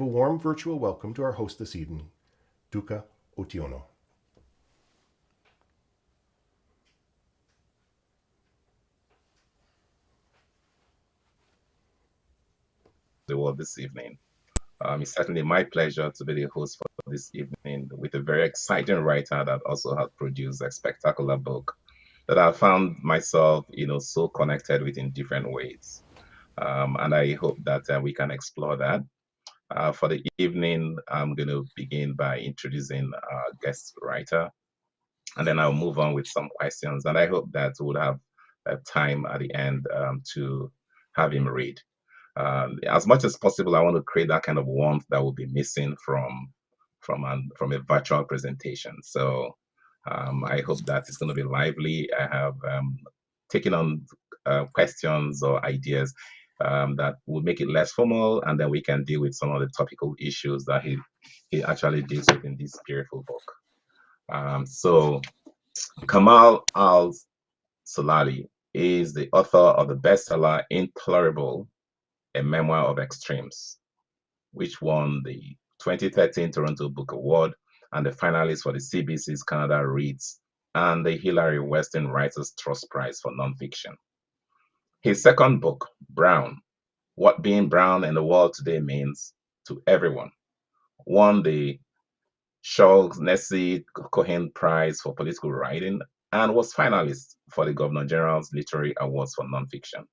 A warm virtual welcome to our host this evening, Nduka Otiono. The world this evening. It's certainly my pleasure to be the host for this evening with a very exciting writer that also has produced a spectacular book that I found myself, so connected with in different ways. And I hope that we can explore that. For the evening, I'm going to begin by introducing our guest writer, and then I'll move on with some questions. And I hope that we'll have time at the end to have him read. As much as possible, I want to create that kind of warmth that will be missing from a virtual presentation. So I hope that it's going to be lively. I have taken on questions or ideas that will make it less formal, and then we can deal with some of the topical issues that he actually deals with in this beautiful book. So Kamal Al-Solaylee is the author of the bestseller Intolerable, a Memoir of Extremes, which won the 2013 Toronto Book Award and the finalist for the CBC's Canada Reads and the Hilary Weston Writers Trust Prize for Nonfiction. His second book, Brown, What Being Brown in the World Today Means to Everyone, won the Shaughnessy Cohen Prize for Political Writing and was finalist for the Governor General's Literary Awards for Nonfiction.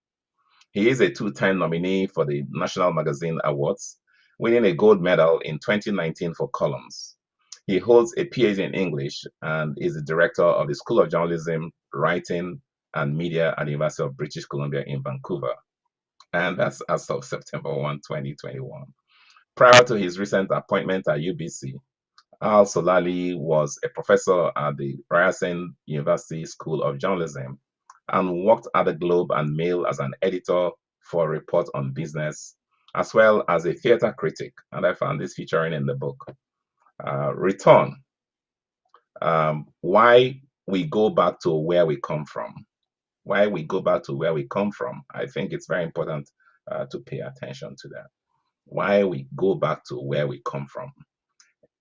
He is a two-time nominee for the National Magazine Awards, winning a gold medal in 2019 for columns. He holds a PhD in English and is the director of the School of Journalism, Writing, and Media at the University of British Columbia in Vancouver. And that's as of September 1, 2021. Prior to his recent appointment at UBC, Al-Solaylee was a professor at the Ryerson University School of Journalism and worked at the Globe and Mail as an editor for a report on business, as well as a theater critic. And I found this featuring in the book. Return, why we go back to where we come from. Why we go back to where we come from. I think it's very important to pay attention to that. Why we go back to where we come from.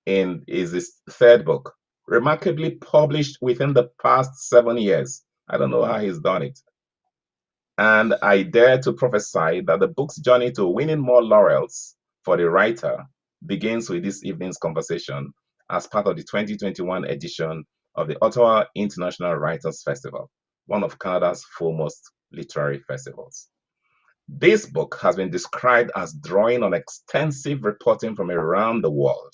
In is his third book, remarkably published within the past 7 years. I don't know how he's done it. And I dare to prophesy that the book's journey to winning more laurels for the writer begins with this evening's conversation as part of the 2021 edition of the Ottawa International Writers Festival, one of Canada's foremost literary festivals. This book has been described as drawing on extensive reporting from around the world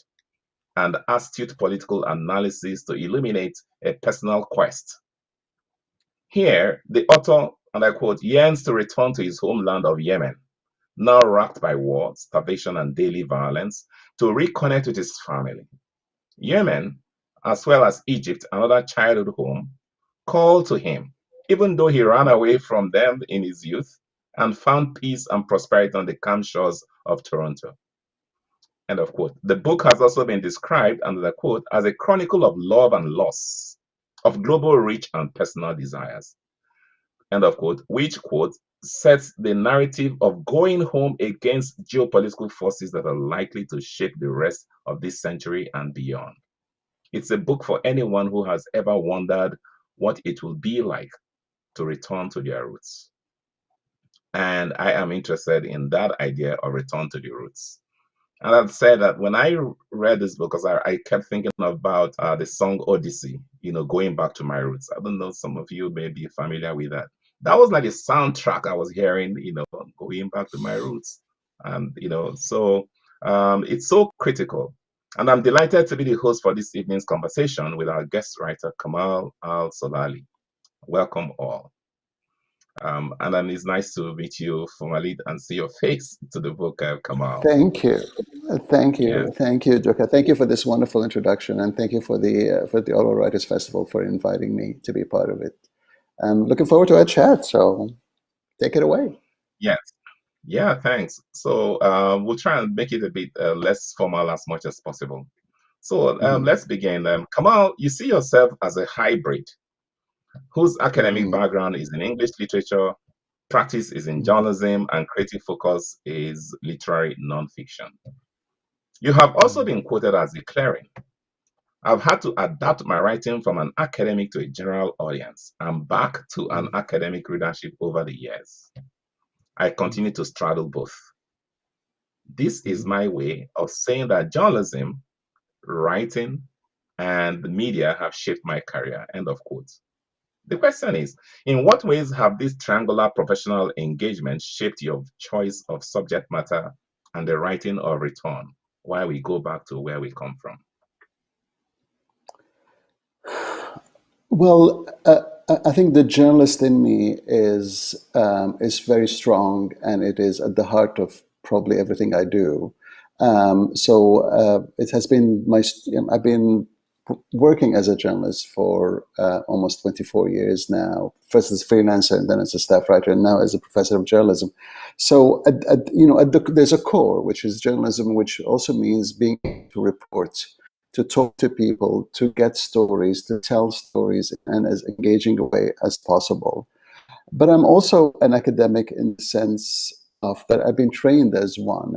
and astute political analysis to illuminate a personal quest. Here, the author, and I quote, yearns to return to his homeland of Yemen, now racked by war, starvation, and daily violence, to reconnect with his family. Yemen, as well as Egypt, another childhood home, called to him, even though he ran away from them in his youth and found peace and prosperity on the calm shores of Toronto. End of quote. The book has also been described, under the quote, as a chronicle of love and loss, of global reach and personal desires. End of quote, which, quote, sets the narrative of going home against geopolitical forces that are likely to shape the rest of this century and beyond. It's a book for anyone who has ever wondered what it will be like to return to their roots. And I am interested in that idea of return to the roots. And I'd say that when I read this book, because I kept thinking about the song Odyssey, going back to my roots. I don't know, some of you may be familiar with that. That was like a soundtrack I was hearing, going back to my roots. And, so it's so critical. And I'm delighted to be the host for this evening's conversation with our guest writer, Kamal Al-Solaylee. Welcome all. And then it's nice to meet you formally and see your face to the book, Kamal. Thank you. Thank you. Yes. Thank you, Nduka. Thank you for this wonderful introduction, and thank you for the Ottawa Writers Festival for inviting me to be part of it. I'm looking forward to our chat, so take it away. Yes. Yeah, thanks. So we'll try and make it a bit less formal as much as possible. So let's begin. Kamal, you see yourself as a hybrid whose academic background is in English literature, practice is in journalism, and creative focus is literary nonfiction. You have also been quoted as declaring, I've had to adapt my writing from an academic to a general audience and back to an academic readership over the years. I continue to straddle both. This is my way of saying that journalism, writing, and the media have shaped my career. End of quote. The question is, in what ways have these triangular professional engagements shaped your choice of subject matter and the writing of Return, while we go back to where we come from? Well, I think the journalist in me is very strong, and it is at the heart of probably everything I do. So it has been I've been working as a journalist for almost 24 years now. First as a freelancer, and then as a staff writer, and now as a professor of journalism. So there's a core, which is journalism, which also means being able to report, to talk to people, to get stories, to tell stories in as engaging a way as possible. But I'm also an academic in the sense of that I've been trained as one.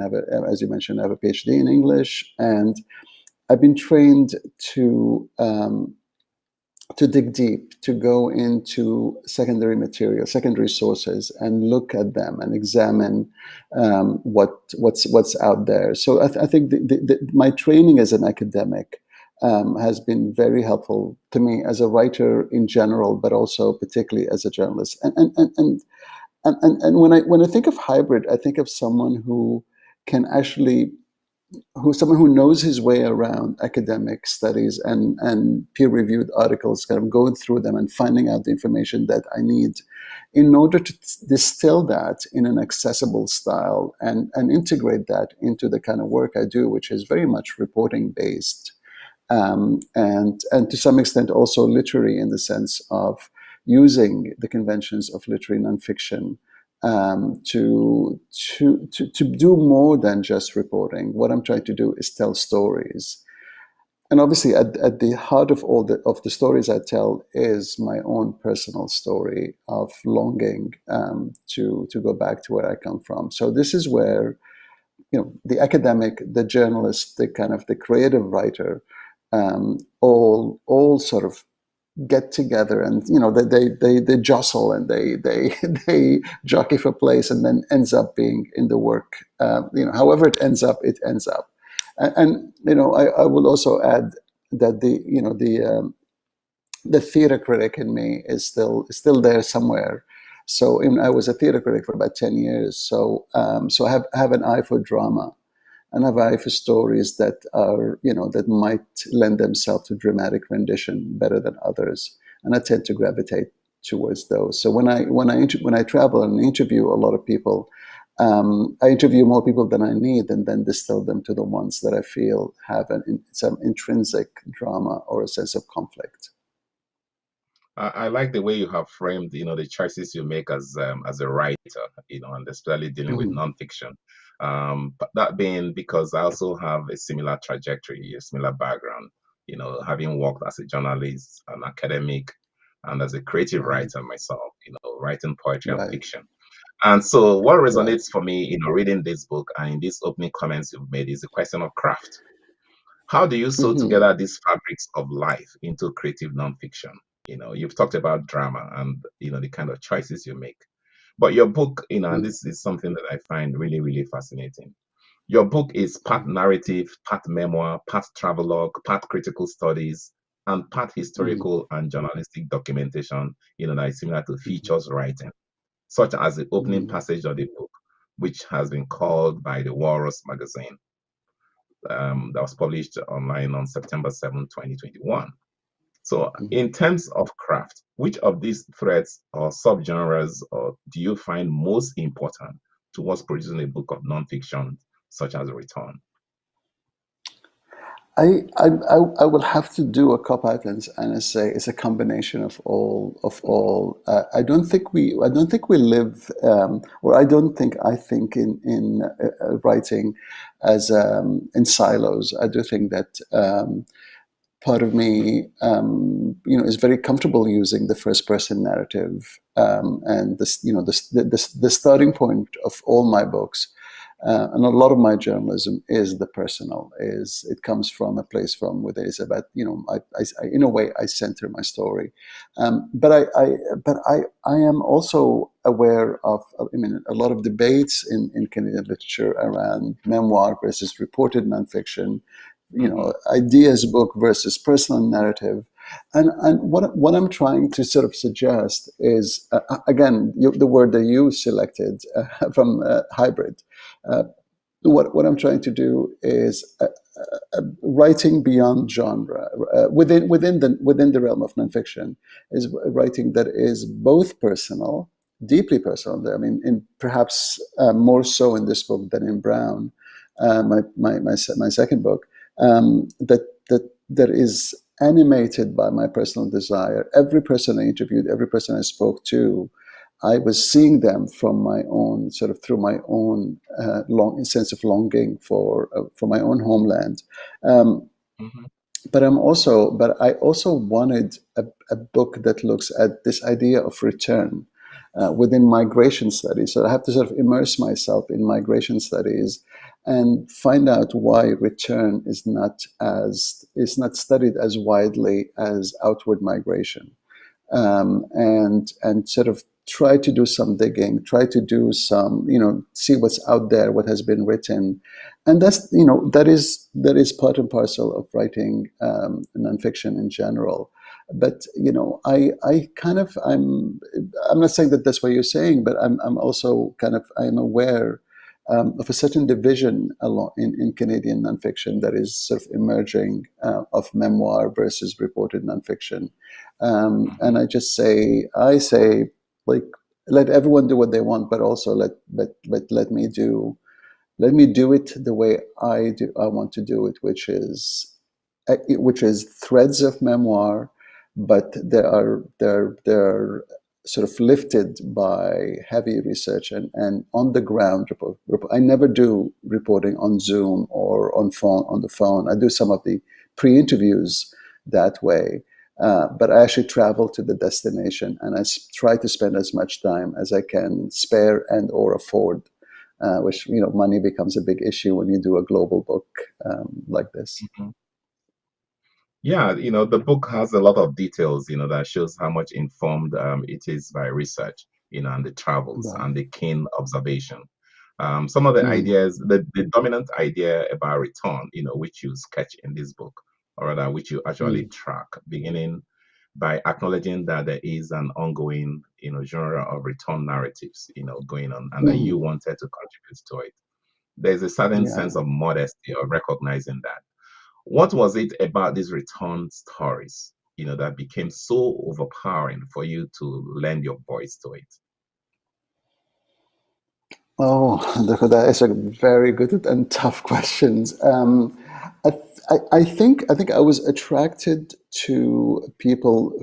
As you mentioned, I have a PhD in English, and I've been trained to dig deep, to go into secondary material, secondary sources, and look at them and examine what's out there. So I think my training as an academic has been very helpful to me as a writer in general, but also particularly as a journalist. And when I think of hybrid, I think of someone who can actually someone who knows his way around academic studies and peer-reviewed articles, kind of going through them and finding out the information that I need in order to distill that in an accessible style and integrate that into the kind of work I do, which is very much reporting based, and to some extent also literary, in the sense of using the conventions of literary nonfiction to do more than just reporting. What I'm trying to do is tell stories, and obviously at the heart of all of the stories I tell is my own personal story of longing to go back to where I come from. So this is where the academic, the journalist, the kind of the creative writer, all sort of get together, and they jostle, and they jockey for place, and then ends up being in the work. However it ends up. And I will also add that the theater critic in me is still there somewhere. So I was a theater critic for about 10 years. So I have an eye for drama, and have eye for stories that are, that might lend themselves to dramatic rendition better than others, and I tend to gravitate towards those. So when I travel and interview a lot of people, I interview more people than I need, and then distill them to the ones that I feel have some intrinsic drama or a sense of conflict. I like the way you have framed, the choices you make as a writer, and especially dealing with nonfiction. But that being because I also have a similar trajectory, a similar background, having worked as a journalist, an academic, and as a creative writer myself, writing poetry and fiction. And so what resonates for me, reading this book and in these opening comments you've made is the question of craft. How do you sew together these fabrics of life into creative nonfiction? You've talked about drama and, the kind of choices you make. But your book, and this is something that I find really, really fascinating. Your book is part narrative, part memoir, part travelogue, part critical studies, and part historical and journalistic documentation, that is similar to features writing, such as the opening passage of the book, which has been called by the Walrus magazine, that was published online on September 7, 2021. So in terms of craft, which of these threads or subgenres do you find most important towards producing a book of nonfiction such as Return? I will have to do a cop-out and say it's a combination of all. I don't think we live, or I think in writing as in silos. I do think that part of me, is very comfortable using the first-person narrative, and this, the starting point of all my books And a lot of my journalism is the personal. It comes from a place from where it's about, in a way I center my story, but I am also aware of, a lot of debates in Canadian literature around memoir versus reported nonfiction, ideas book versus personal narrative. And what I'm trying to sort of suggest is, again, the word that you selected from hybrid. What I'm trying to do is writing beyond genre, within the realm of nonfiction, is writing that is both personal, deeply personal. I mean, perhaps more so in this book than in Brown, my second book, that is animated by my personal desire. Every person I interviewed, every person I spoke to, I was seeing them from my own, sort of through my own sense of longing for my own homeland. Mm-hmm. But I also wanted a book that looks at this idea of return within migration studies. So I have to sort of immerse myself in migration studies and find out why return is not studied as widely as outward migration, and sort of try to do some digging, try to do some, see what's out there, what has been written. And that is part and parcel of writing nonfiction in general. But I'm not saying that that's what you're saying, but I'm also I'm aware of a certain division in Canadian nonfiction that is sort of emerging, of memoir versus reported nonfiction. And I say, like, let everyone do what they want, but also let me do it the way I want to do it, which is threads of memoir, but they're sort of lifted by heavy research and on the ground report. I never do reporting on Zoom or on the phone. I do some of the pre-interviews that way. But I actually travel to the destination, and I try to spend as much time as I can spare and or afford, which, money becomes a big issue when you do a global book like this. Mm-hmm. Yeah, the book has a lot of details, that shows how much informed it is by research, and the travels Right. and the keen observation. Some of the ideas, the dominant idea about return, which you sketch in this book, or rather, which you actually track, beginning by acknowledging that there is an ongoing, genre of return narratives, going on, and that you wanted to contribute to it. There's a certain Yeah. sense of modesty of recognizing that. What was it about these return stories, that became so overpowering for you to lend your voice to it? Oh, that is a very good and tough questions. I think I was attracted to people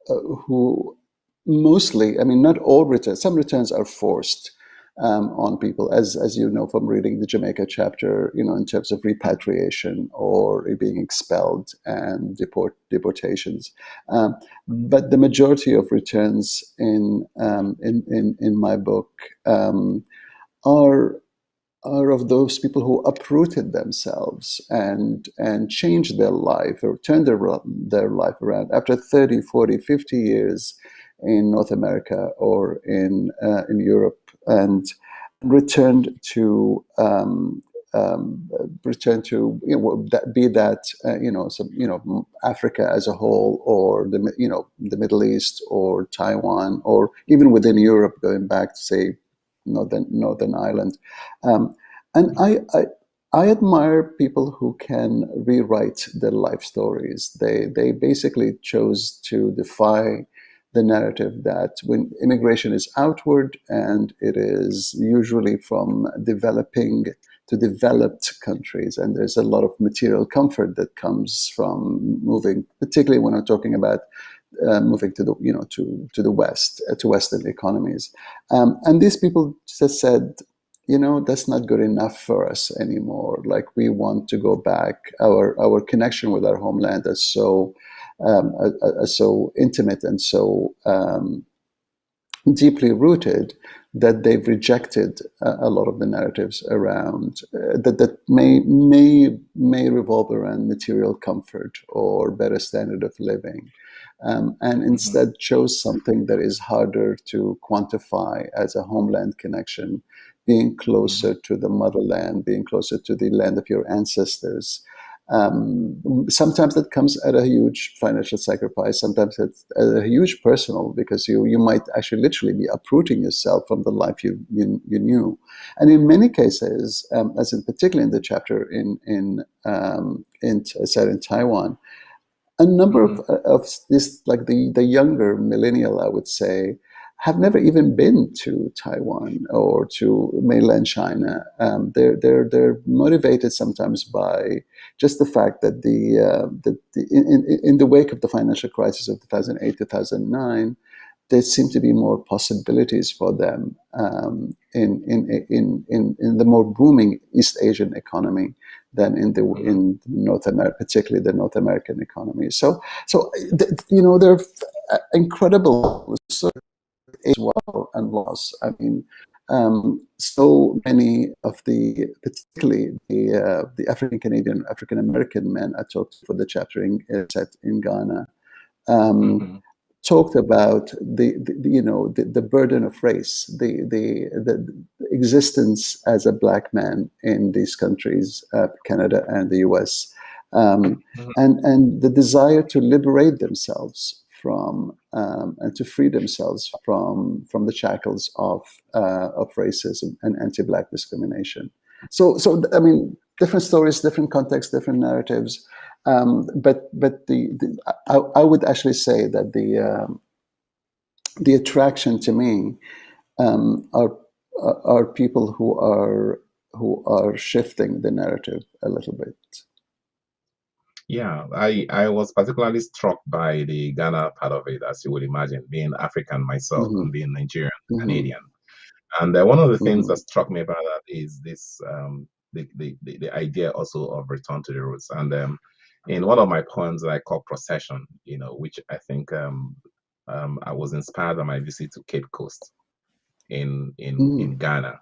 who mostly, I mean, not all returns. Some returns are forced on people, as you know from reading the Jamaica chapter, in terms of repatriation or being expelled and deportations. But the majority of returns in my book are of those people who uprooted themselves and changed their life or turned their life around after 30, 40, 50 years in North America or in Europe, and returned to Africa as a whole, or the Middle East or Taiwan, or even within Europe, going back to, say, Northern Ireland. And I admire people who can rewrite their life stories. They basically chose to defy the narrative that when immigration is outward, and it is usually from developing to developed countries, and there's a lot of material comfort that comes from moving, particularly when I'm talking about moving to the West, to Western economies, and these people just said, that's not good enough for us anymore. Like, we want to go back. Our connection with our homeland is so intimate and so deeply rooted that they've rejected a lot of the narratives around that may revolve around material comfort or better standard of living, and instead chose something that is harder to quantify as a homeland connection, being closer to the motherland, being closer to the land of your ancestors. Sometimes that comes at a huge financial sacrifice. Sometimes it's at a huge personal, because you might actually literally be uprooting yourself from the life you knew. And in many cases, as in particularly in the chapter set in Taiwan, a number of this, like the younger millennial, I would say, have never even been to Taiwan or to mainland China. They're motivated sometimes by just the fact that in the wake of the financial crisis of 2008, 2009, there seem to be more possibilities for them in the more booming East Asian economy than in North America, particularly the North American economy. So they're incredible as well and loss. I mean, so many of particularly the African Canadian, African American men I talked to for the chapter set in Ghana, talked about the burden of race, the existence as a Black man in these countries, Canada and the US, and the desire to liberate themselves from and to free themselves from the shackles of racism and anti-Black discrimination. So I mean, different stories, different contexts, different narratives. But I would actually say that the attraction to me are people who are shifting the narrative a little bit. Yeah, I was particularly struck by the Ghana part of it, as you would imagine, being African myself and being Nigerian, Canadian. And one of the things that struck me about that is this the idea also of return to the roots. And in one of my poems that I call Procession, which I think I was inspired by my visit to Cape Coast in Ghana.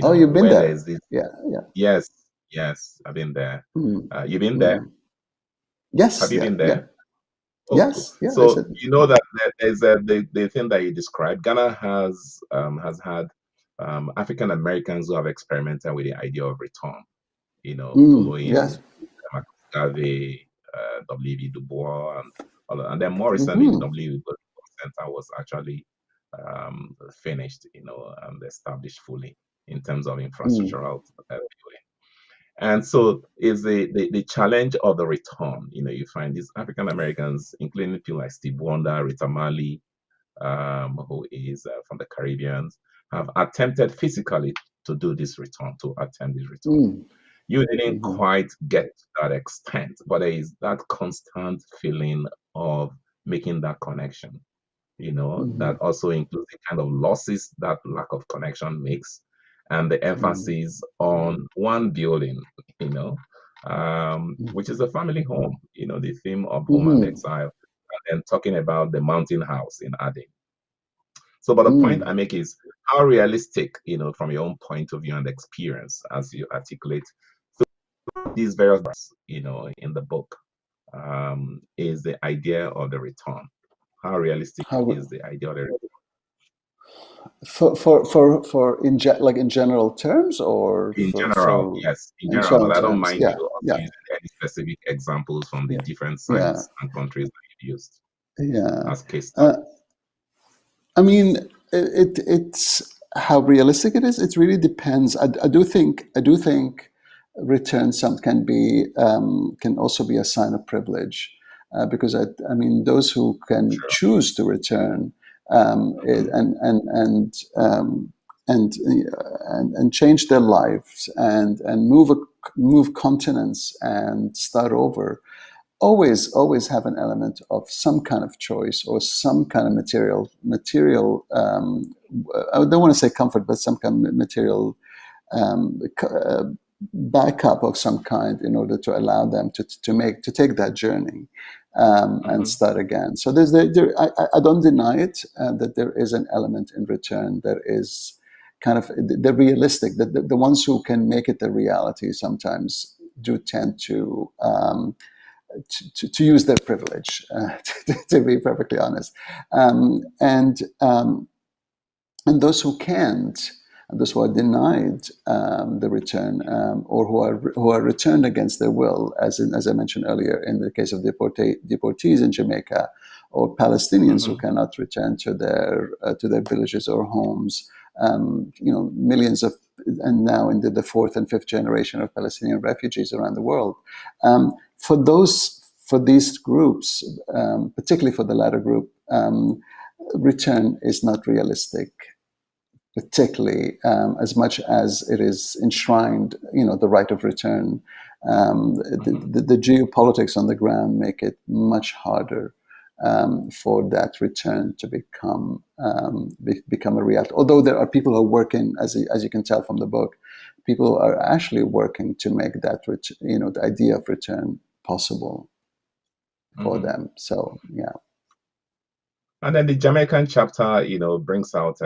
Oh, you've been there? This, yeah. Yes, I've been there. You've been there? Yes. Have you been there? Yeah. Oh, yes. cool. Yeah. So you know that there's the thing that you described. Ghana has had African Americans who have experimented with the idea of return. Following yes. Garvey, W.B. Du Bois, and then more recently, W.B. Du Center was actually finished, and established fully in terms of infrastructural building. And so is the challenge of the return. You find these African Americans, including people like Steve Wonder, Rita Marley, who is from the Caribbean, have attempted physically to do this return, to attempt this return. You didn't quite get to that extent, but there is that constant feeling of making that connection, that also includes the kind of losses that lack of connection makes, and the emphasis on one building, which is the family home, the theme of home and exile, and then talking about the mountain house in Aden. So, but the point I make is how realistic, from your own point of view and experience, as you articulate these various, in the book, is the idea of the return. How realistic is the idea of the return? Like in general terms, or in general, yes, in general. But I don't mind you also using any specific examples from the different sites and countries that you used. As case studies. I mean, it's how realistic it is. It really depends. I do think return can also be a sign of privilege, because I mean, those who can choose to return and change their lives and move continents and start over, always have an element of some kind of choice or some kind of material. I don't want to say comfort, but some kind of material backup of some kind in order to allow them to take that journey and start again. So I don't deny it, that there is an element in return that is kind of the realistic, the ones who can make it the reality sometimes do tend to use their privilege, to be perfectly honest, and those who can't, and those who are denied the return, or who are returned against their will, as I mentioned earlier, in the case of deportees in Jamaica, or Palestinians who cannot return to their villages or homes. Millions of, and now into the fourth and fifth generation of Palestinian refugees around the world. For these groups, particularly for the latter group, return is not realistic, particularly as much as it is enshrined, the right of return. The geopolitics on the ground make it much harder for that return to become a reality. Although there are people who are working, as you can tell from the book, people are actually working to make that the idea of return possible for them. So yeah. And then the Jamaican chapter, brings out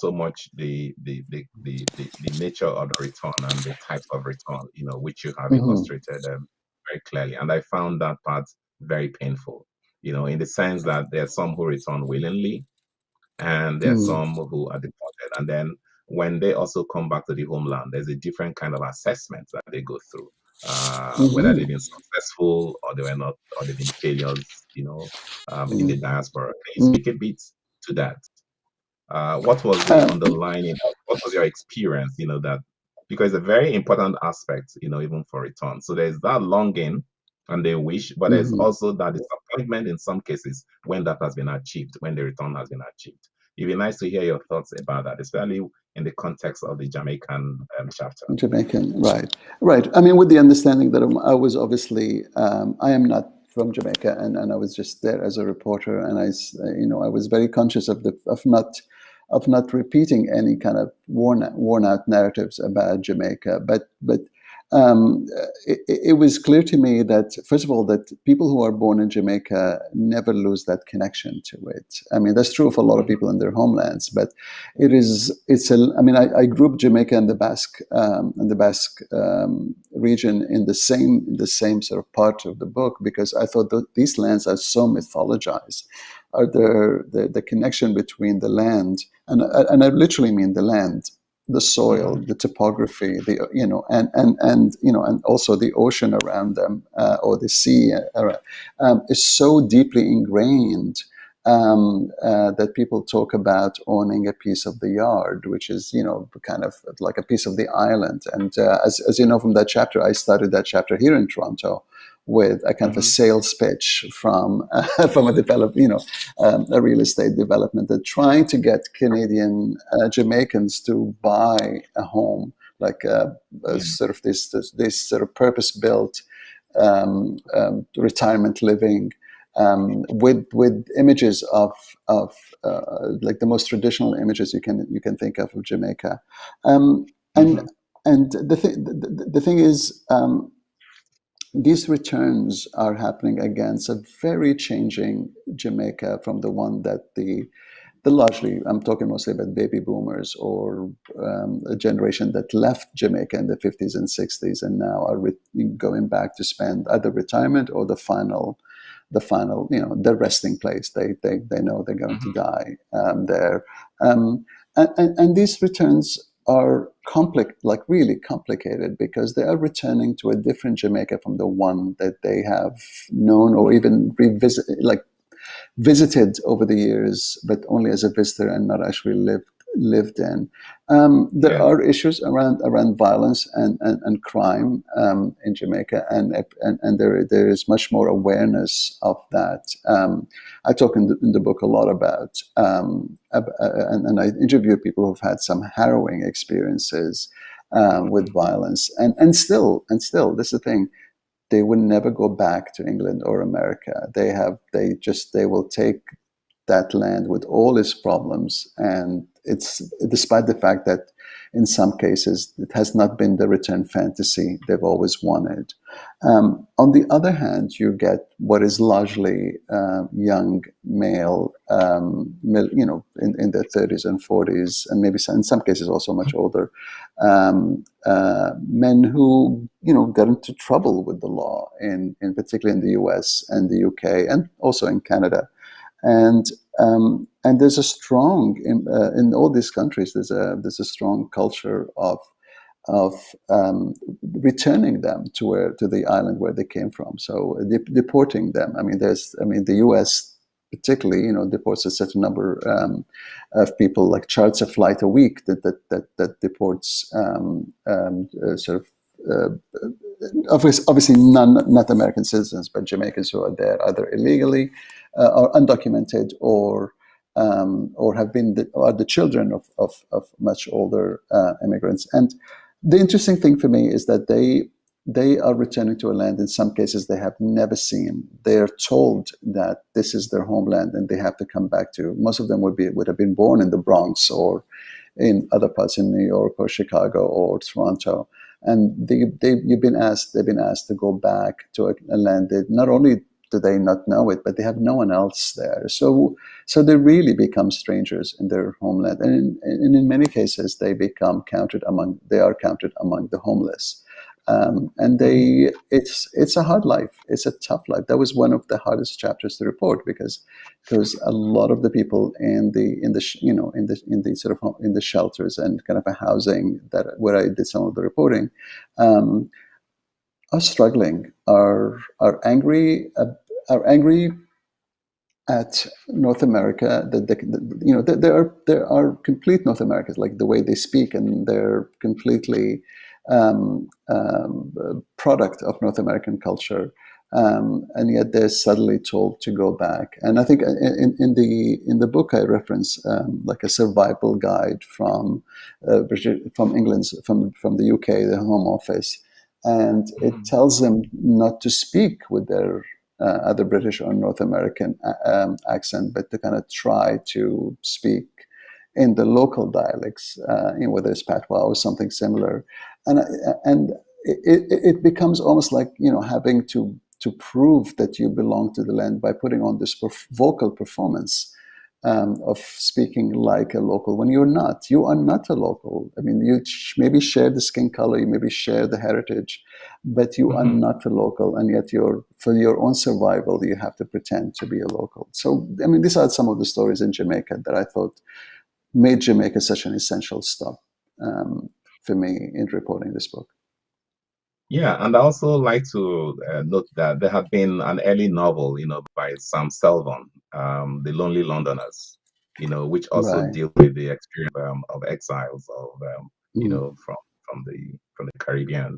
so much the nature of the return and the types of return, which you have illustrated very clearly. And I found that part very painful, in the sense that there are some who return willingly, and there are some who are deported. And then when they also come back to the homeland, there's a different kind of assessment that they go through, whether they've been successful or they were not, or they've been failures, in the diaspora. Can you speak a bit to that? What was the underlying, what was your experience, that, because it's a very important aspect, even for return. So there's that longing and they wish, but there's also that disappointment in some cases when that has been achieved, when the return has been achieved. It'd be nice to hear your thoughts about that, especially in the context of the Jamaican chapter. Jamaican, right. I mean, with the understanding that I was obviously, I am not from Jamaica, and I was just there as a reporter, and I was very conscious of not repeating any kind of worn out narratives about Jamaica, but it was clear to me that, first of all, that people who are born in Jamaica never lose that connection to it. I mean, that's true of a lot of people in their homelands, but I grew up Jamaica and the Basque region in the same sort of part of the book, because I thought that these lands are so mythologized. Are the connection between the land, and I literally mean the land, the soil, the topography, and also the ocean around them, or the sea, is so deeply ingrained that people talk about owning a piece of the yard, which is kind of like a piece of the island. And as you know from that chapter, I started that chapter here in Toronto with a kind of a sales pitch from a real estate development, that trying to get Canadian Jamaicans to buy a home, like sort of this sort of purpose-built retirement living, with images of like the most traditional images you can think of Jamaica, and the thing is. These returns are happening against a very changing Jamaica from the one that the largely, I'm talking mostly about baby boomers, or a generation that left Jamaica in the 50s and 60s and now are going back to spend either retirement or the final, their resting place. They know they're going to die there. And these returns are really complicated, because they are returning to a different Jamaica from the one that they have known, or even visited over the years, but only as a visitor and not actually lived in. There are issues around violence and crime in Jamaica, and there is much more awareness of that. I talk in the book a lot about, and I interview people who've had some harrowing experiences with violence, and still, this is the thing. They would never go back to England or America. They will take that land with all its problems, and it's despite the fact that in some cases, it has not been the return fantasy they've always wanted. On the other hand, you get what is largely young male, in their 30s and 40s, and maybe in some cases also much older, men who got into trouble with the law, in particularly in the U.S. and the U.K. and also in Canada. And there's a strong in all these countries. There's a strong culture of returning them to the island where they came from. So deporting them. The U.S. particularly, deports a certain number of people, like charts a flight a week that deports obviously not American citizens, but Jamaicans who are there either illegally or undocumented, or have been are the children of much older immigrants. And the interesting thing for me is that they are returning to a land in some cases they have never seen. They are told that this is their homeland and they have to come back to. Most of them would have been born in the Bronx or in other parts in New York or Chicago or Toronto, and they've been asked to go back to a land that not only do they not know it, but they have no one else there. So they really become strangers in their homeland, and in many cases they are counted among the homeless. And it's a hard life. It's a tough life. That was one of the hardest chapters to report, because a lot of the people in the shelters and kind of a housing where I did some of the reporting, are struggling, are angry at North America. There are complete North Americans, like the way they speak, and they're completely product of North American culture, and yet they're suddenly told to go back. And I think in the book I reference like a survival guide from England, from the UK, the Home Office, and it tells them not to speak with their other British or North American accent, but to kind of try to speak in the local dialects, whether it's patois or something similar. And it becomes almost like having to prove that you belong to the land by putting on this vocal performance of speaking like a local, when you're not. You are not a local. I mean, you maybe share the skin color, you maybe share the heritage, but you are not a local, and yet for your own survival, you have to pretend to be a local. So, I mean, these are some of the stories in Jamaica that I thought made Jamaica such an essential stop for me in reporting this book. Yeah, and I also like to note that there had been an early novel, by Sam Selvon, The Lonely Londoners, which also Right. deals with the experience of exiles from the Caribbean,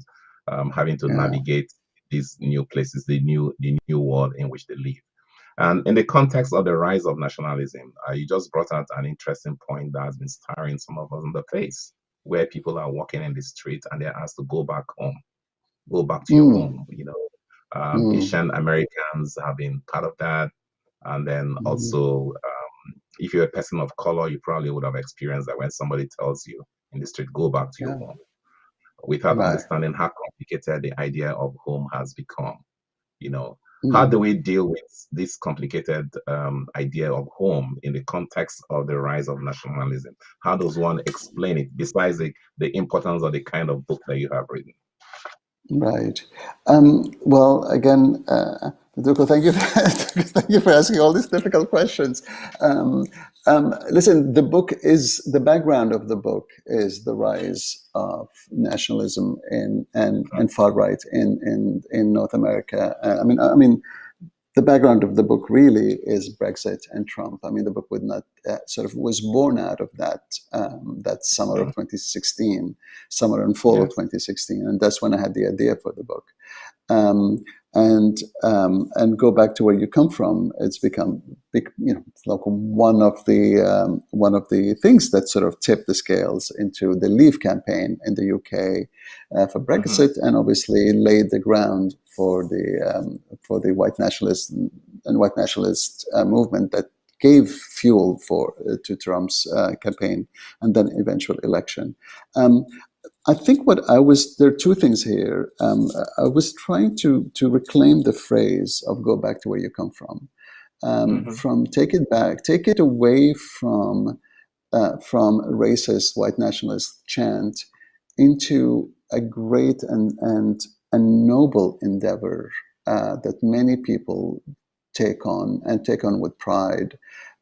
having to navigate these new places, the new world in which they live. And in the context of the rise of nationalism, you just brought out an interesting point that has been staring some of us in the face, where people are walking in the street and they're asked to go back home. Go back to your home. Asian Americans have been part of that. And then also, if you're a person of color, you probably would have experienced that when somebody tells you in the street, go back to your home, without understanding how complicated the idea of home has become. How do we deal with this complicated idea of home in the context of the rise of nationalism? How does one explain it, besides the importance of the kind of book that you have written? Right. Well, again, Nduka, thank you, thank you for asking all these difficult questions. Listen, the background of the book is the rise of nationalism and far right in North America. I mean, the background of the book really is Brexit and Trump. I mean, the book would not was born out of that summer of 2016, summer and fall of 2016, and that's when I had the idea for the book. And go back to where you come from. It's become big, like one of the things that sort of tipped the scales into the Leave campaign in the UK for Brexit, and obviously laid the ground for the white nationalist movement that gave fuel to Trump's campaign and then eventual election. I think there are two things here. I was trying to reclaim the phrase of "go back to where you come from," from take it back, take it away from racist white nationalist chant into a great and noble endeavor that many people take on with pride.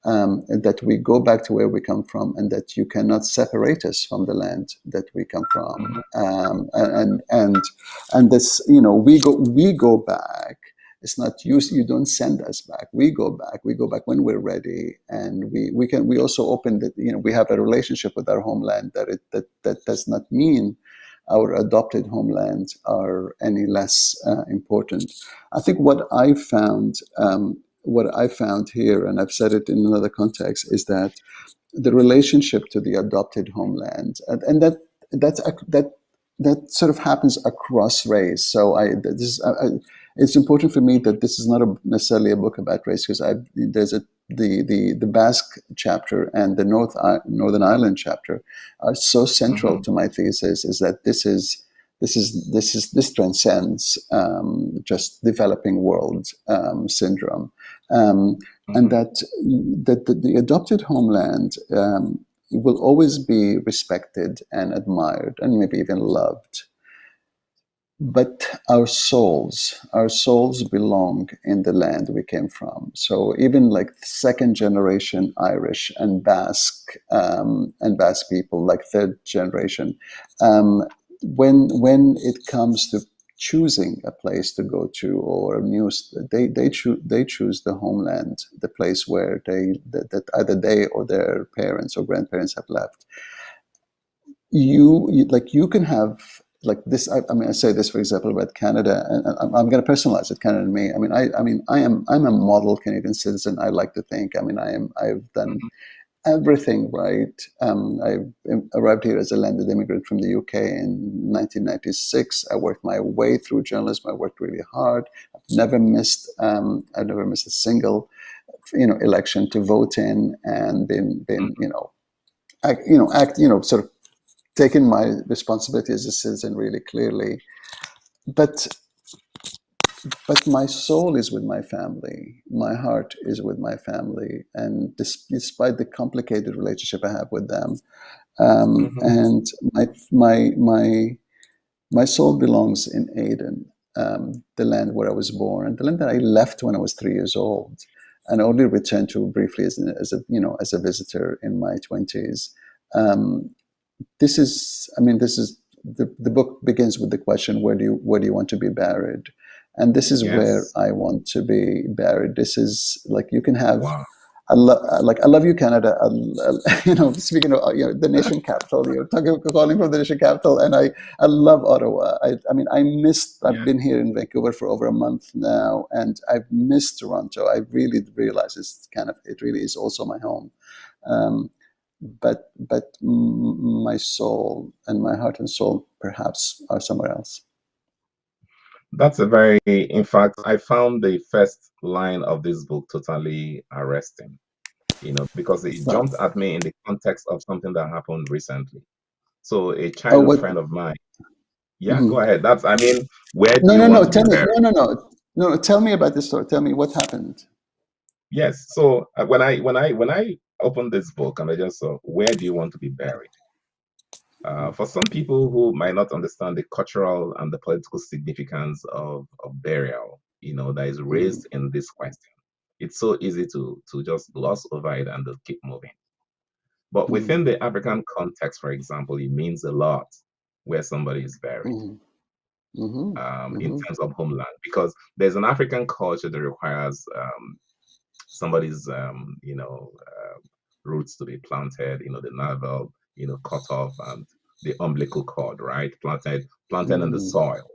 That we go back to where we come from, and that you cannot separate us from the land that we come from. And this, we go back. It's not you don't send us back. We go back when we're ready, and we also open that, we have a relationship with our homeland that does not mean our adopted homelands are any less important. I think what I found here, and I've said it in another context, is that the relationship to the adopted homeland, and that sort of happens across race. So it's important for me that this is not necessarily a book about race, because there's the Basque chapter and the Northern Ireland chapter are so central to my thesis. Is that this transcends just developing world syndrome, and that the adopted homeland will always be respected and admired and maybe even loved. But our souls belong in the land we came from. So even like second generation Irish and Basque people, like third generation, when it comes to choosing a place to go to or they choose the homeland, the place where that either they or their parents or grandparents have left. You can have like this. I say this, for example, about Canada, and I'm going to personalize it. Canada and me. I'm a model Canadian citizen. I like to think. I've done everything right. I arrived here as a landed immigrant from the UK in 1996. I worked my way through journalism. I worked really hard. I've never missed a single, election to vote in, and sort of taken my responsibility as a citizen really clearly. But my soul is with my family. My heart is with my family, and despite the complicated relationship I have with them, and my soul belongs in Aden, the land where I was born, and the land that I left when I was 3 years old, and only returned to briefly as a visitor in my 20s. This is the book begins with the question, where do you want to be buried? And this is where I want to be buried. This is like, you can have, I love you, Canada. Speaking of the nation capital, you're calling from the nation capital, and I love Ottawa. I've been here in Vancouver for over a month now, and I've missed Toronto. I really realize it really is also my home. But my soul and my heart and soul perhaps are somewhere else. In fact, I found the first line of this book totally arresting, because it jumped at me in the context of something that happened recently. So a childhood friend of mine. Yeah, go ahead. Where do you want to be buried? No, tell me about this story. Tell me what happened. Yes. So when I opened this book and I just saw, where do you want to be buried? For some people who might not understand the cultural and the political significance of burial, that is raised in this question, it's so easy to just gloss over it and just keep moving. But within the African context, for example, it means a lot where somebody is buried. In terms of homeland, because there's an African culture that requires somebody's roots to be planted, the navel, cut off, and the umbilical cord, right, planted in the soil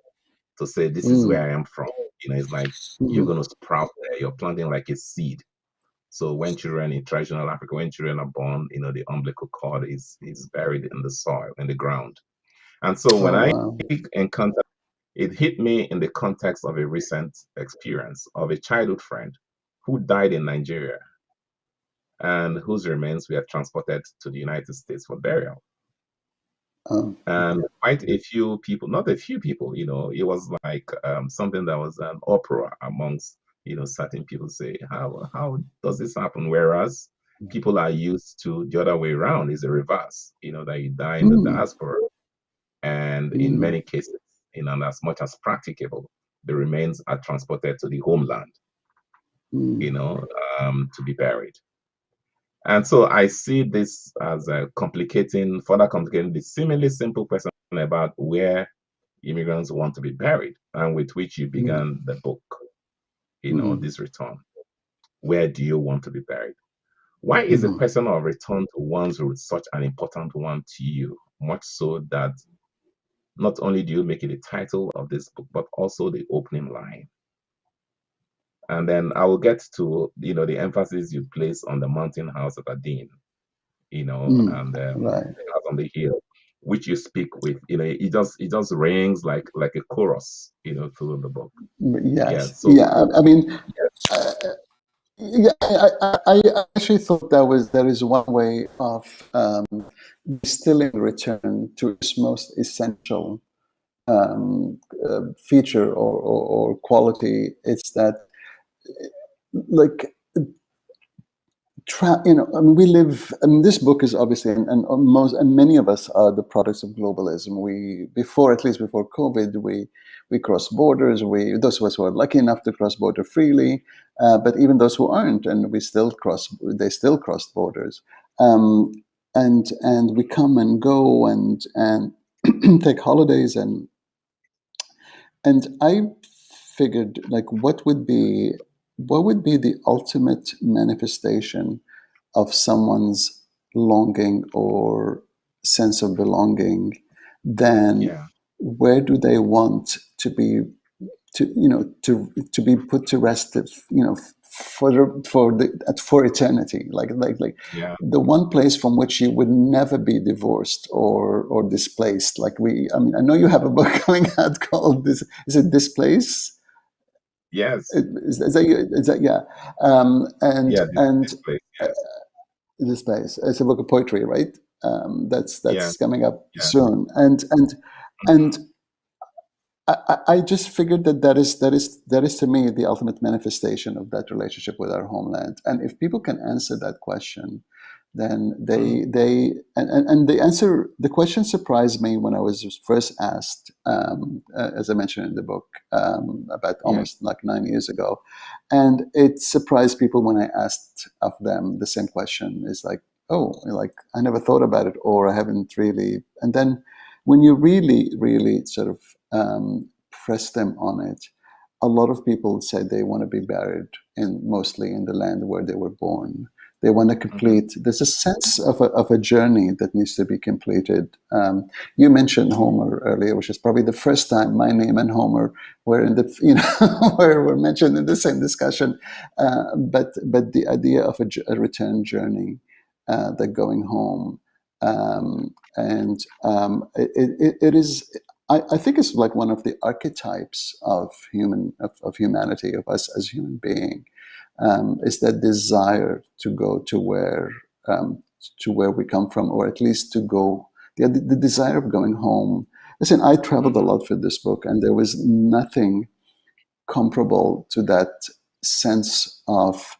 to say, this is where I am from. It's like you're going to sprout there. You're planting like a seed. So when children in traditional Africa, when children are born, the umbilical cord is buried in the soil, in the ground. And so when I encountered, it hit me in the context of a recent experience of a childhood friend who died in Nigeria. and whose remains were transported to the United States for burial. And Okay. quite a few people, not a few people, it was like something that was an uproar amongst, certain people say, how does this happen? Whereas people are used to the other way around, is a reverse, that you die in the Mm, diaspora. And in mm, many cases, as much as practicable, the remains are transported to the homeland, mm, to be buried. And so I see this as further complicating the seemingly simple question about where immigrants want to be buried, and with which you mm, began the book, mm, this return. Where do you want to be buried? Why is the mm. question of return to one's roots such an important one to you? Much so that not only do you make it the title of this book, but also the opening line. And then I will get to, the emphasis you place on the mountain house at Adin, and Right. the house on the hill, which you speak with, it just rings like a chorus, through the book. Yeah. Yes. So Yeah. I mean, yeah, uh, yeah. I actually thought there is one way of distilling return to its most essential feature or quality. It's that, like, I mean, we live. I mean, this book is obviously, and many of us are the products of globalism. At least before COVID, we cross borders. Those of us who are lucky enough to cross border freely, but even those who aren't, and they still cross borders, um, and we come and go and take holidays, and I figured, like, what would be the ultimate manifestation of someone's longing or sense of belonging, then yeah, where do they want to be, to be put to rest, for eternity, like yeah, the one place from which you would never be divorced or displaced. I mean, I know you have a book coming out called this. Is it Displace? yes, Is that yeah? yeah, And this place, uh, yes, Displace. It's a book of poetry, right? yeah, That's coming up yeah, soon, and mhm, I just figured that is to me the ultimate manifestation of that relationship with our homeland. And if people can answer that question, then mm, and the question surprised me when I was first asked, as I mentioned in the book, about yeah, almost like 9 years ago, and it surprised people when I asked of them the same question. It's like, oh, like, I never thought about it, or I haven't really. And then when you really, really sort of press them on it, a lot of people say they want to be buried mostly in the land where they were born. They want to mhm, complete. There's a sense of a journey that needs to be completed. You mentioned Homer earlier, which is probably the first time my name and Homer were in the were mentioned in the same discussion. But the idea of a return journey, the going home, it is. I think it's like one of the archetypes of humanity, of us as human being, is that desire to go um, to where we come from, or at least to go, the desire of going home. Listen, I traveled a mhm, lot for this book, and there was nothing comparable to that sense of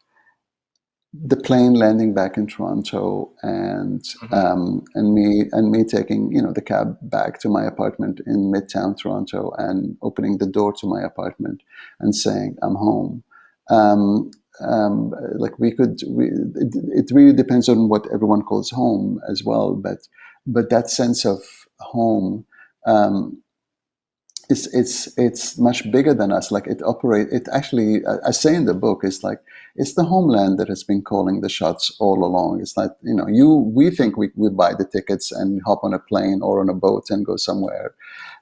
the plane landing back in Toronto, mhm, and me taking, the cab back to my apartment in Midtown Toronto, and opening the door to my apartment and saying, I'm home. Um, like, it really depends on what everyone calls home as well, but that sense of home, um, it's much bigger than us. Like, it actually, I say in the book, it's like it's the homeland that has been calling the shots all along. It's like, we think we buy the tickets and hop on a plane or on a boat and go somewhere,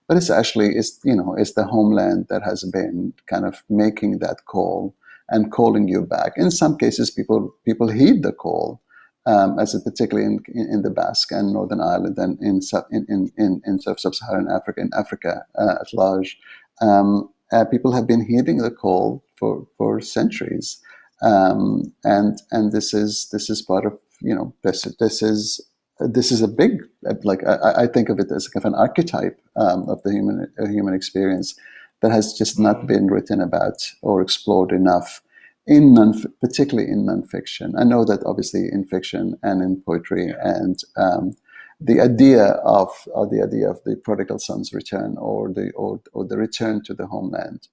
but it's the homeland that has been kind of making that call and calling you back. In some cases, people heed the call, as it particularly in the Basque and Northern Ireland, and in sub-Saharan Africa, in Africa at large. People have been heeding the call for centuries. And this is part of, this is a big, like, I think of it as kind of an archetype of the human experience that has just not been written about or explored enough particularly in nonfiction. I know that obviously in fiction and in poetry, and the idea of the prodigal son's return, or the return to the homeland,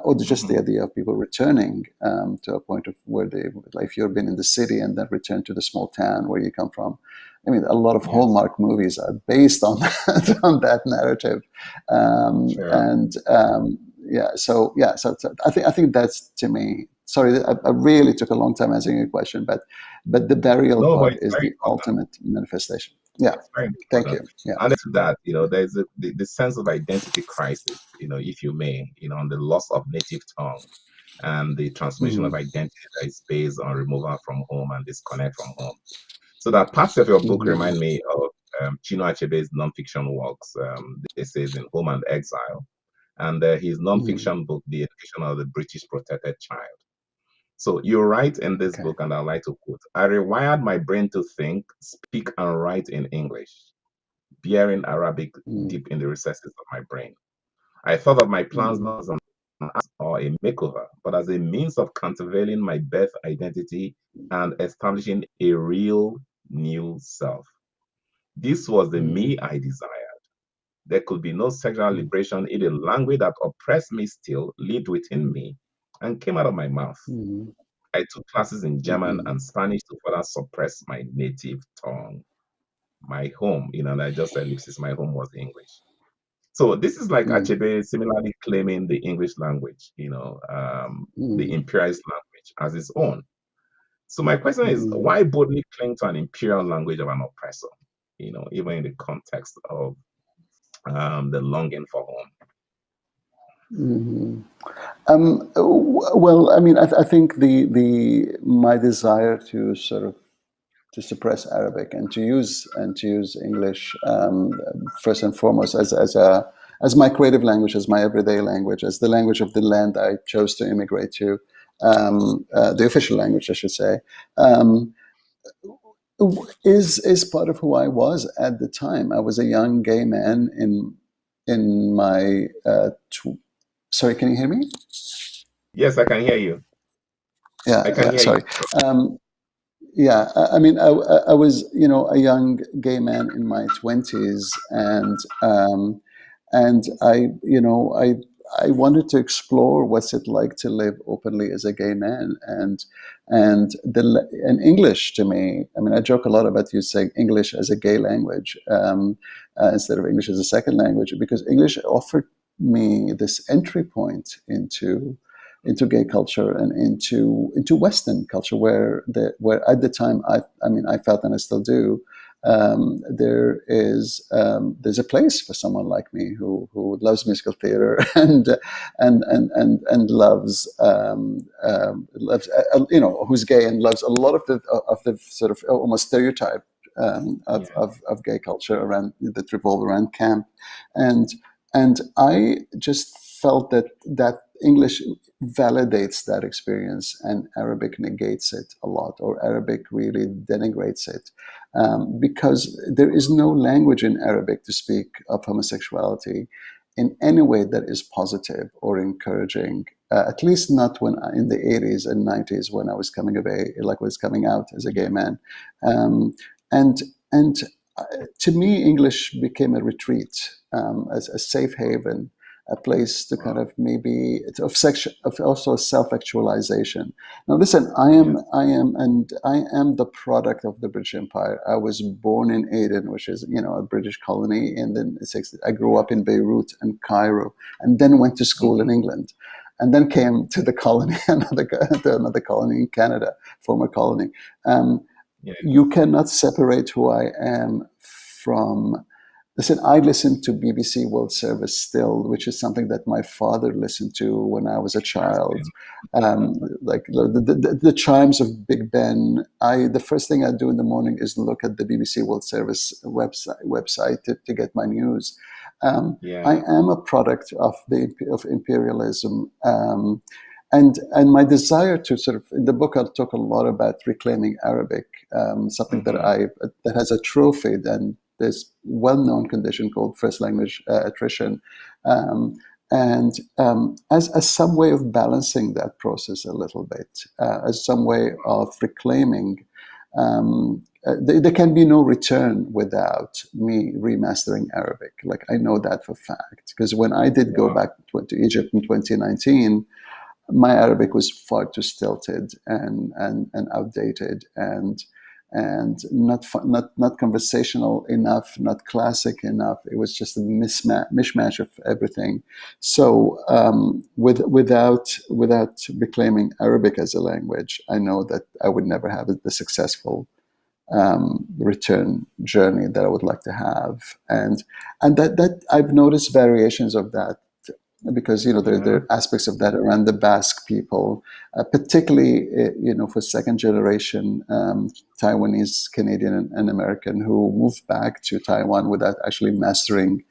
or just the idea of people returning to a point of where they, like, if you've been in the city and then return to the small town where you come from. I mean, a lot of Hallmark movies are based on that, on that narrative, So I think that's, to me. Sorry, I really took a long time answering your question, but the burial part is the ultimate manifestation. Yeah, thank you. Yeah, and to that, there's the sense of identity crisis, if you may, on the loss of native tongue and the transmission of identity that is based on removal from home and disconnect from home. So that parts of your book remind me of Chinua Achebe's nonfiction works. This is in Home and Exile, and his nonfiction book, The Education of the British Protected Child. So you write in this book, and I'd like to quote, "I rewired my brain to think, speak, and write in English, bearing Arabic deep in the recesses of my brain. I thought of my plans not as an act or a makeover, but as a means of countervailing my birth identity and establishing a real new self. This was the me I desired. There could be no sexual liberation if the language that oppressed me still lived within me and came out of my mouth. I took classes in German and Spanish to further suppress my native tongue. My home, and I just said ellipsis, my home was English." So this is like Achebe similarly claiming the English language, the imperialist language as his own. So my question is, why boldly cling to an imperial language of an oppressor, even in the context of the longing for home? Well, I mean, I think my desire to sort of suppress Arabic and to use English first and foremost as my creative language, as my everyday language, as the language of the land I chose to immigrate to, the official language, I should say, is part of who I was at the time. I was a young gay man in my. Sorry, can you hear me? Yes, I can hear you. Yeah, I can hear sorry. you. Yeah, I mean, I was, a young gay man in my 20s, and I wanted to explore what's it like to live openly as a gay man, and English, to me, I mean, I joke a lot about you saying English as a gay language instead of English as a second language, because English offered me this entry point into gay culture and into Western culture, where at the time I felt, and I still do, there's a place for someone like me who loves musical theater and loves who's gay and loves a lot of the sort of almost stereotype of gay culture that revolve around camp, and I just felt that English validates that experience and Arabic negates it a lot, or Arabic really denigrates it, because there is no language in Arabic to speak of homosexuality in any way that is positive or encouraging, at least not when in the 80s and 90s when I was coming of age, like was coming out as a gay man. And to me, English became a retreat, as a safe haven, a place to kind of maybe of also self-actualization. Now, listen, I am the product of the British Empire. I was born in Aden, which is a British colony in the 60s. I grew up in Beirut and Cairo, and then went to school in England, and then came to the colony, another colony in Canada, former colony. You cannot separate who I am from. Listen, I listen to BBC World Service still, which is something that my father listened to when I was a child. Like the chimes of Big Ben. The first thing I do in the morning is look at the BBC World Service website to get my news. I am a product of imperialism, and my desire to sort of, in the book, I'll talk a lot about reclaiming Arabic, something that that has a trophy. And this well-known condition called first language attrition, as some way of balancing that process a little bit, as some way of reclaiming. There can be no return without me remastering Arabic. Like, I know that for fact, because when I did go back to Egypt in 2019, my Arabic was far too stilted and outdated and not conversational enough, not classic enough. It was just a mishmash of everything. So without reclaiming Arabic as a language, I know that I would never have the successful return journey that I would like to have, and that I've noticed variations of that, because there are aspects of that around the Basque people, particularly for second generation Taiwanese, Canadian, and American who moved back to Taiwan without actually mastering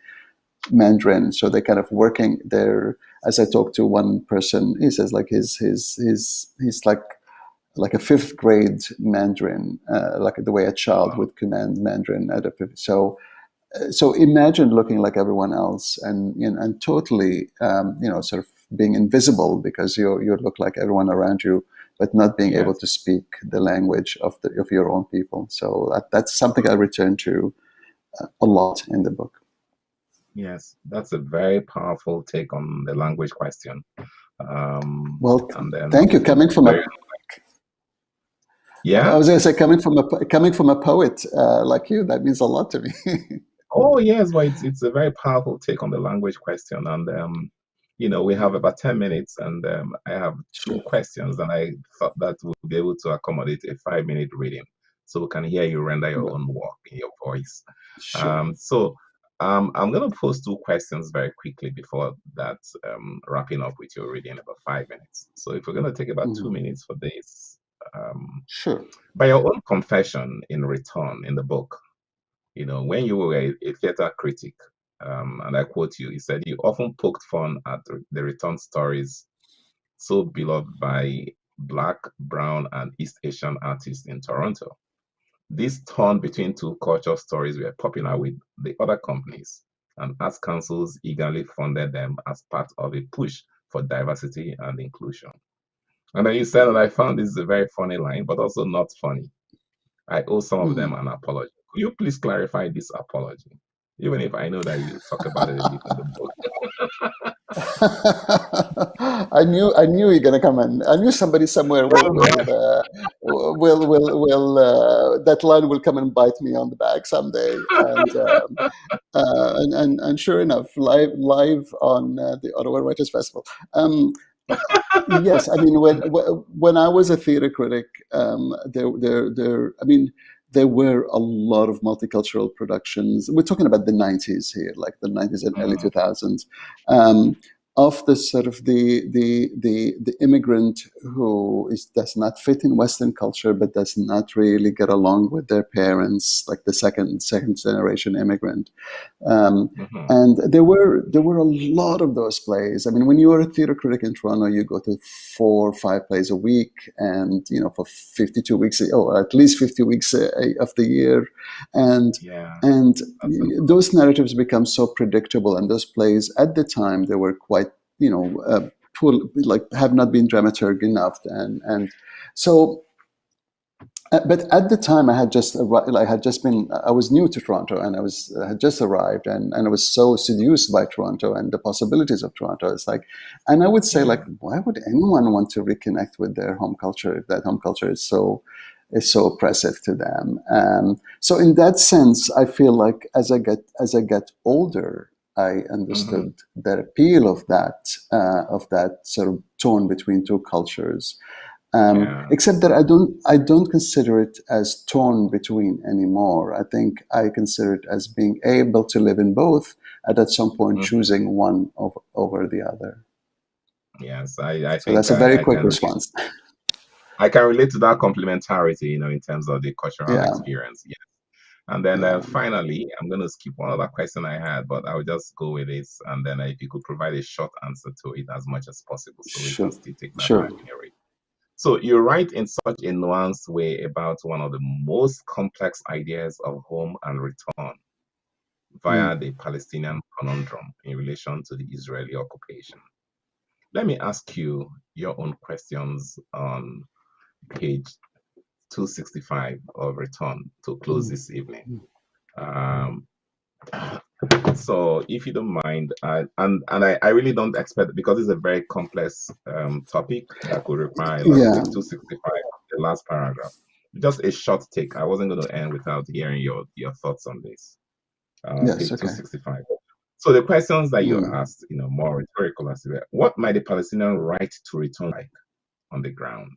Mandarin. So they're kind of working there. As I talked to one person, he says like he's like a fifth grade Mandarin, like the way a child would command Mandarin at a fifth. So imagine looking like everyone else and totally, sort of being invisible because you look like everyone around you, but not being able to speak the language of your own people. So that's something I return to a lot in the book. Yes, that's a very powerful take on the language question. Well, thank you. Coming from I was going to say, coming from a poet like you, that means a lot to me. Oh yes, well, it's a very powerful take on the language question, and we have about 10 minutes, and I have two questions, and I thought that we'll be able to accommodate a 5-minute reading, so we can hear you render your own work in your voice. Sure. I'm going to pose two questions very quickly before that, wrapping up with your reading in about 5 minutes. So if we're going to take about 2 minutes for this, sure. By your own confession in Return in the book, when you were a theater critic, and I quote you, you said you often poked fun at the Return stories so beloved by Black, Brown, and East Asian artists in Toronto. This turn between two culture stories were popular with the other companies, and arts councils eagerly funded them as part of a push for diversity and inclusion. And then you said, and I found this is a very funny line, but also not funny. I owe some of them an apology. Could you please clarify this apology? Even if I know that you talk about it a bit in the book. I knew you're gonna come in. I knew somebody somewhere will that line will come and bite me on the back someday. And sure enough, live on the Ottawa Writers Festival. Yes, I mean when I was a theater critic, there were a lot of multicultural productions. We're talking about the 90s here, like the 90s and early 2000s, of the sort of the immigrant who does not fit in Western culture, but does not really get along with their parents, like the second generation immigrant. And there were a lot of those plays. I mean, when you were a theater critic in Toronto, you go to 4 or 5 plays a week, and for 52 weeks, or at least 50 weeks of the year, and those narratives become so predictable. And those plays at the time, they were quite poor, like have not been dramaturg enough, and so. But at the time, I was new to Toronto, and I had just arrived, and I was so seduced by Toronto and the possibilities of Toronto. It's like, and I would say, like, why would anyone want to reconnect with their home culture if that home culture is so oppressive to them? So in that sense, I feel like as I get older, I understood that appeal of that sort of tone between two cultures. Except that I don't consider it as torn between anymore. I think I consider it as being able to live in both, and at some point choosing one over the other. Yes, I so think that's a very quick response. I can relate to that complementarity, in terms of the cultural experience. Yes. And then Yeah. finally, I'm going to skip one other question I had, but I'll just go with this. And then if you could provide a short answer to it as much as possible so we can Sure. still take that Sure. time in your read. So you write in such a nuanced way about one of the most complex ideas of home and return via the Palestinian conundrum in relation to the Israeli occupation. Let me ask you your own questions on page 265 of Return to close this evening. So if you don't mind, I really don't expect, because it's a very complex topic that could require a lot. Yeah. Page 265, the last paragraph. Just a short take. I wasn't going to end without hearing your thoughts on this. Yes. Page Okay. 265. So the questions that you asked, more rhetorical as well. What might the Palestinian right to return like on the ground?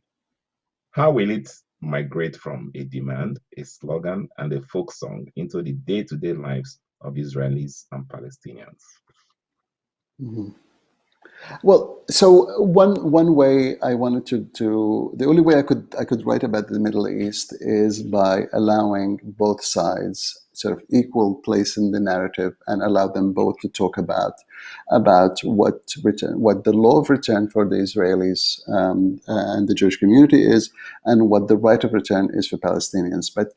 How will it migrate from a demand, a slogan, and a folk song into the day-to-day lives of Israelis and Palestinians? Well, so one way I wanted to the only way I could write about the Middle East is by allowing both sides sort of equal place in the narrative and allow them both to talk about what the law of return for the Israelis and the Jewish community is, and what the right of return is for Palestinians. But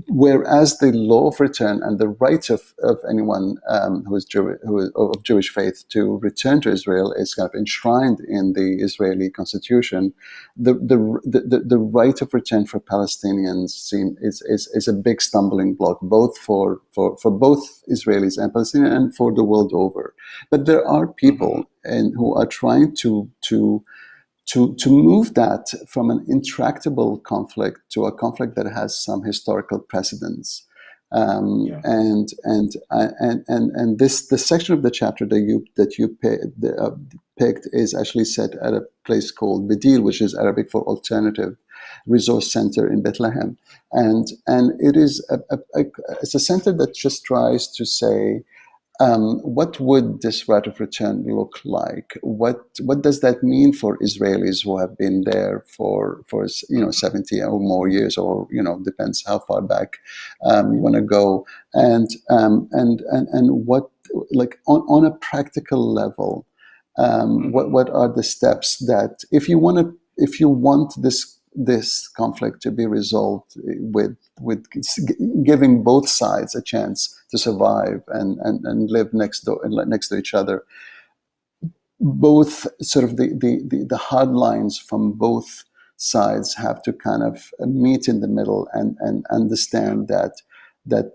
whereas the law of return and the right of anyone who is of Jewish faith to return to Israel is kind of enshrined in the Israeli constitution, the right of return for Palestinians is a big stumbling block, both for both Israelis and Palestinians and for the world over. But there are people who are trying to move that from an intractable conflict to a conflict that has some historical precedence. And this section of the chapter that you picked is actually set at a place called Bedil, which is Arabic for alternative resource center in Bethlehem, and it is it's a center that just tries to say, what would this right of return look like? What does that mean for Israelis who have been there for 70 or more years, or depends how far back you want to go, and what, like, on a practical level, what are the steps that, if you want this conflict to be resolved with giving both sides a chance to survive and live next to each other, both sort of the hard lines from both sides have to kind of meet in the middle and understand that the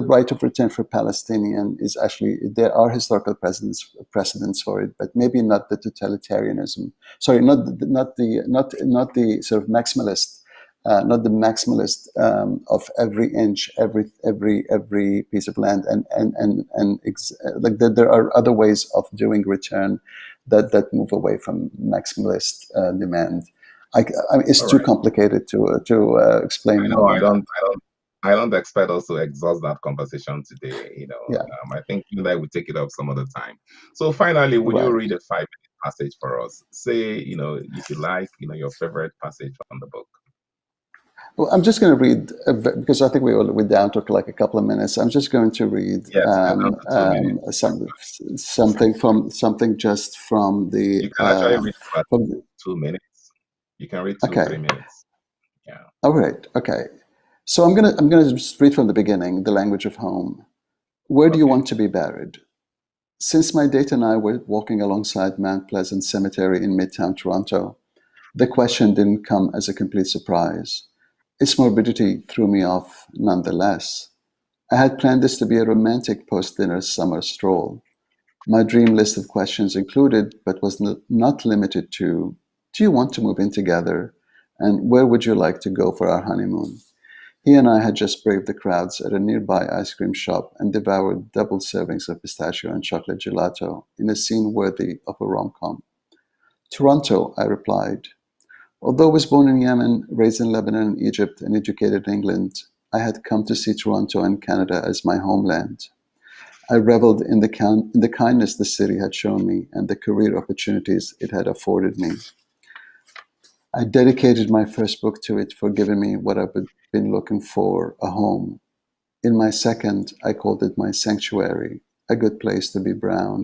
right of return for Palestinian is actually, there are historical precedents for it, but maybe not the totalitarianism. Sorry, not the sort of maximalist, not the maximalist of every inch, every piece of land, like there are other ways of doing return that move away from maximalist demand. It's too complicated to explain. I know. I don't expect us to exhaust that conversation today. I think that we take it up some other time. So finally, would you read a 5-minute passage for us? Say, if you like, your favorite passage from the book. Well, I'm just going to read, because I think we're down to like a couple of minutes. I'm just going to read something just from the. You can actually read for 2 minutes. You can read 2-3 minutes. Yeah. All right. Okay. So I'm gonna just read from the beginning, the language of home. Where do you want to be buried? Since my date and I were walking alongside Mount Pleasant Cemetery in Midtown Toronto, the question didn't come as a complete surprise. Its morbidity threw me off nonetheless. I had planned this to be a romantic post-dinner summer stroll. My dream list of questions included, but was not limited to, do you want to move in together? And where would you like to go for our honeymoon? He and I had just braved the crowds at a nearby ice cream shop and devoured double servings of pistachio and chocolate gelato in a scene worthy of a rom-com. Toronto, I replied. Although I was born in Yemen, raised in Lebanon and Egypt, and educated in England, I had come to see Toronto and Canada as my homeland. I reveled in the kindness the city had shown me and the career opportunities it had afforded me. I dedicated my first book to it for giving me what I been looking for a home. In my second, I called it my sanctuary, a good place to be brown.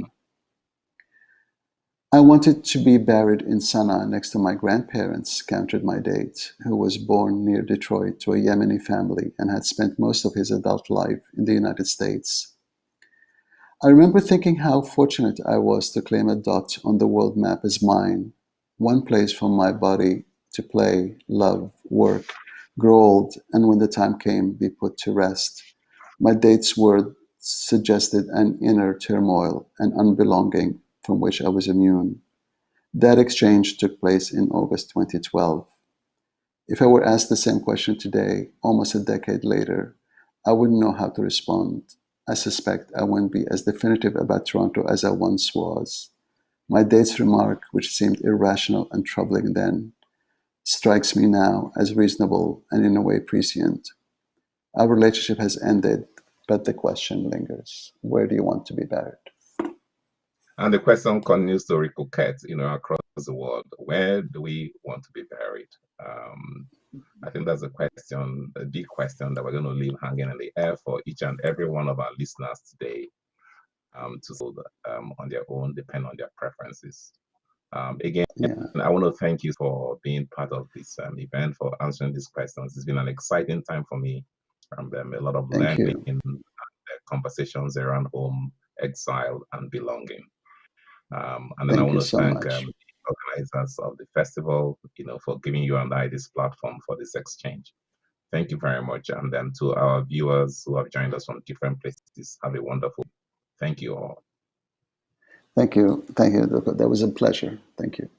I wanted to be buried in Sana'a next to my grandparents, countered my date, who was born near Detroit to a Yemeni family and had spent most of his adult life in the United States. I remember thinking how fortunate I was to claim a dot on the world map as mine, one place for my body to play, love, work, grow old, and when the time came, be put to rest. My date's word suggested an inner turmoil, an unbelonging from which I was immune. That exchange took place in August 2012. If I were asked the same question today, almost a decade later, I wouldn't know how to respond. I suspect I wouldn't be as definitive about Toronto as I once was. My date's remark, which seemed irrational and troubling then, strikes me now as reasonable and in a way prescient. Our relationship has ended, but the question lingers. Where do you want to be buried? And the question continues to recoquette, across the world. Where do we want to be buried? I think that's a big question that we're going to leave hanging in the air for each and every one of our listeners today, to hold on their own, depend on their preferences. Again, I want to thank you for being part of this event, for answering these questions. It's been an exciting time for me. A lot of learning and conversations around home, exile, and belonging. And then I want to thank the organizers of the festival, for giving you and I this platform for this exchange. Thank you very much. And then to our viewers who have joined us from different places, have a wonderful day. Thank you all. Thank you. Thank you, Nduka. That was a pleasure. Thank you.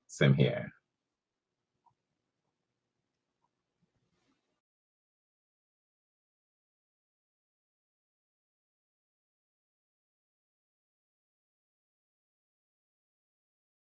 Same here.